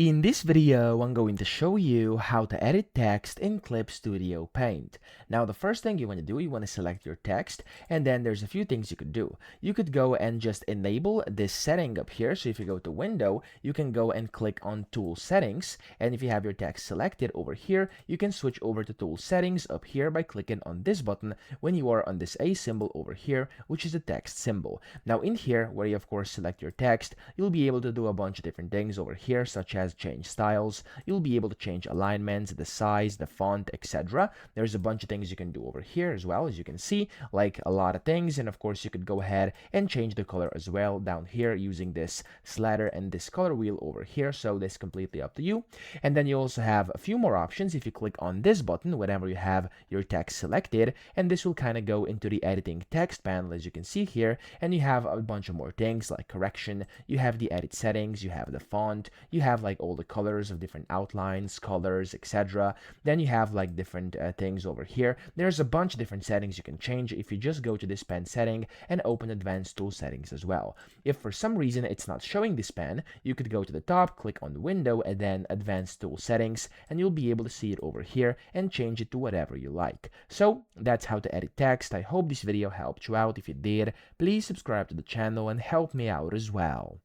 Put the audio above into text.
In this video, I'm going to show you how to edit text in Clip Studio Paint. Now, the first thing you want to do, you want to select your text, and then there's a few things you could do. You could go and just enable this setting up here. So if you go to Window, you can go and click on Tool Settings, and if you have your text selected over here, you can switch over to Tool Settings up here by clicking on this button when you are on this A symbol over here, which is the text symbol. Now, in here, where you of course select your text, you'll be able to do a bunch of different things over here, such as change styles. You'll be able to change alignments, the size, the font, etc. There's a bunch of things you can do over here as well, as you can see, like a lot of things. And of course, you could go ahead and change the color as well down here using this slider and this color wheel over here. So this is completely up to you. And then you also have a few more options if you click on this button whenever you have your text selected, and this will kind of go into the editing text panel, as you can see here. And you have a bunch of more things like correction, you have the edit settings, you have the font, you have like all the colors of different outlines, colors, etc. Then you have like different things over here. There's a bunch of different settings you can change if you just go to this pen setting and open advanced tool settings as well. If for some reason it's not showing this pen, you could go to the top, click on the window, and then advanced tool settings, and you'll be able to see it over here and change it to whatever you like. So that's how to edit text. I hope this video helped you out. If it did, please subscribe to the channel and help me out as well.